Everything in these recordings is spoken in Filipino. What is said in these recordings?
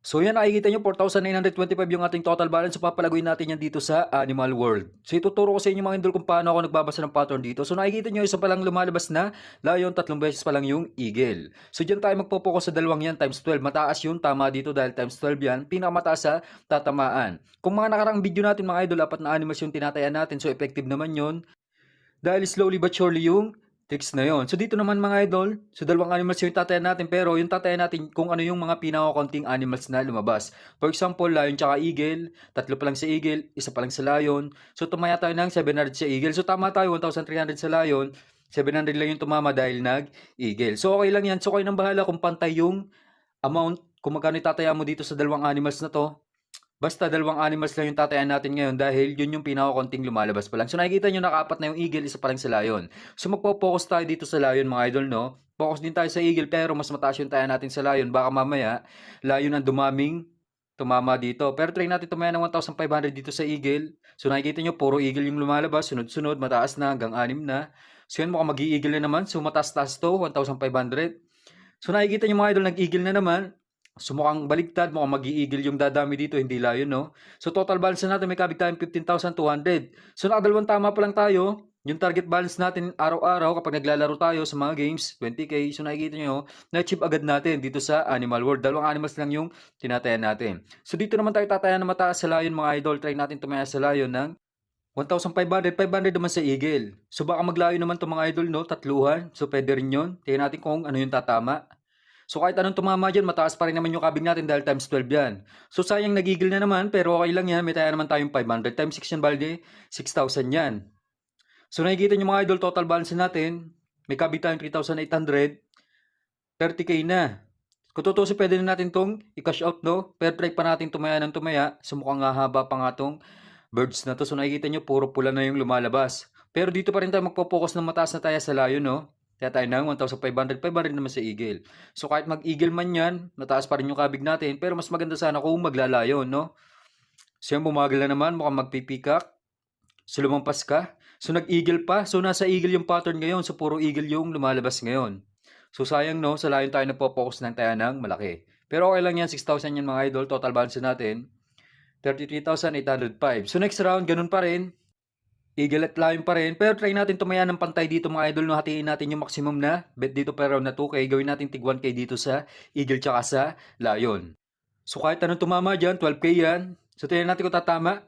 So yan, nakikita nyo 4,925 yung ating total balance. So papalaguin natin yan dito sa Animal World. So ituturo ko sa inyo mga idol kung paano ako nagbabasa ng pattern dito. So nakikita nyo isa pa lang lumalabas na lion, 3 beses pa lang yung eagle. So dyan tayo magpo-focus sa dalawang yan times 12. Mataas yun, tama dito dahil times 12 yan. Pinakamataas sa tatamaan. Kung mga nakarang video natin mga idol, apat na animals yung tinatayan natin. So effective naman yun. Dahil slowly but surely yung tricks na yon. So dito naman mga idol, so dalawang animals yung tatayan natin pero yung tatayan natin kung ano yung mga pinakakonting animals na lumabas. For example, lion tsaka eagle, tatlo pa lang sa eagle, isa pa lang sa lion. So tumaya tayo ng 700 sa eagle. So tama tayo, 1,300 sa lion, 700 lang yung tumama dahil nag-eagle. So okay lang yan. So kayo nang bahala kung pantay yung amount, kung magkano itataya mo dito sa dalawang animals na to. Basta dalawang animals lang yung tatayan natin ngayon dahil yun yung pinakakonting lumalabas pa lang. So nakikita nyo nakaapat na yung eagle, isa pa lang sa lion. So magpo-focus tayo dito sa lion mga idol, no? Focus din tayo sa eagle pero mas mataas yung taya natin sa lion. Baka mamaya, lion ang dumaming tumama dito. Pero try natin tumaya ng 1,500 dito sa eagle. So nakikita nyo puro eagle yung lumalabas. Sunod-sunod, mataas na hanggang 6 na. So yun mukhang mag-i-eagle na naman. So mataas-taas to, 1,500. So nakikita nyo mga idol, nag-eagle na naman. So mukhang baligtad, mukhang mag-i-eagle yung dadami dito, hindi lion, no? So total balance na natin, may kabig tayong 15,200. So nakadalawang tama pa lang tayo. Yung target balance natin araw-araw kapag naglalaro tayo sa mga games, 20k. So nakikita nyo, na-achieve agad natin dito sa Animal World. Dalawang animals lang yung tinatayan natin. So dito naman tayo tataya na mataas sa lion mga idol. Try natin tumaya sa lion ng 1,500, 500 naman sa eagle. So baka maglayo naman itong mga idol, no? Tatluhan. So pwede rin yun. Tingnan natin kung ano yung tatama. So kahit anong tumama dyan, mataas pa rin naman yung kabig natin dahil times 12 yan. So sayang nagigil na naman, pero okay lang yan. May taya naman tayong 500 times 6 yan, balde 6,000 yan. So nakikita nyo mga idol, total balance natin. May kabig tayong 3,800. 30k na. Kung tutusin, pwede na natin tong i-cash out, no? Pero try pa natin tumaya ng tumaya. So mukhang haba pa nga tong birds na to. So nakikita nyo, puro pula na yung lumalabas. Pero dito pa rin tayo magpo-focus ng mataas na taya sa lion, no? Kaya tayo ng 1,500, 500 naman sa eagle. So kahit mag-eagle man yan, mataas pa rin yung kabig natin. Pero mas maganda sana kung maglalayon, no? So yan, bumagal na naman, mukhang magpipikak. So lumampas ka. So nag-eagle pa. So nasa eagle yung pattern ngayon. So puro eagle yung lumalabas ngayon. So sayang, no? Sa lion tayo nagpo-focus ng taya ng malaki. Pero okay lang yan, 6,000 yan mga idol. Total balance natin, 33,805. So next round, ganun pa rin. Eagle at lion pa rin. Pero try natin tumaya ng pantay dito mga idol. No? Hatiin natin yung maximum na bet dito per round na 2K. Gawin natin tig 1K dito sa eagle tsaka sa lion. So kahit anong tumama dyan, 12K yan. So tingnan natin kung tatama.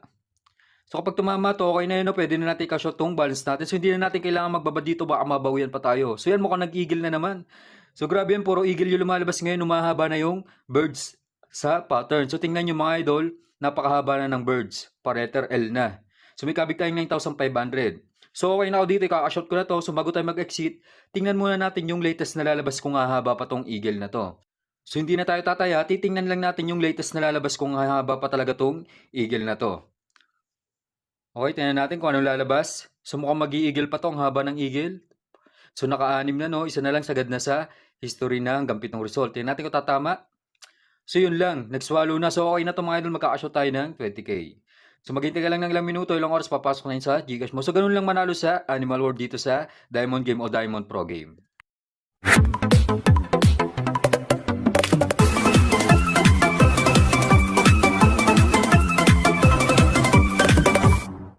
So kapag tumama to, okay na yun. No? Pwede na natin i-cash out tong balance natin. So hindi na natin kailangan magbaba dito. Baka mabawian pa tayo. So yan, mukhang nag-eagle na naman. So grabe yan, puro eagle yung lumalabas ngayon. Umahaba na yung birds sa pattern. So tingnan nyo mga idol, napakahaba na ng birds. Pareter L na. So may kabig tayong 9,500. So okay na ako dito, i-cash-out ko na to. So bago tayo mag-exit, tingnan muna natin yung latest na lalabas kung hahaba pa tong eagle na to. So hindi na tayo tataya, titingnan lang natin yung latest na lalabas kung hahaba pa talaga tong eagle na to. Okay, tingnan natin kung anong lalabas. So mukhang mag-i-eagle pa to, ang haba ng eagle. So naka-anim na, no, isa na lang sagad na sa history na hanggang pitong result. Tingnan natin kung tatama. So yun lang, nag-swallow na. So okay na to mga idol, magka-cash out tayo ng 20k. So maghintay ka lang ng ilang minuto, ilang oras papasok na yun sa Gcash mo. So ganun lang manalo sa Animal World dito sa Diamond Game o Diamond Pro Game.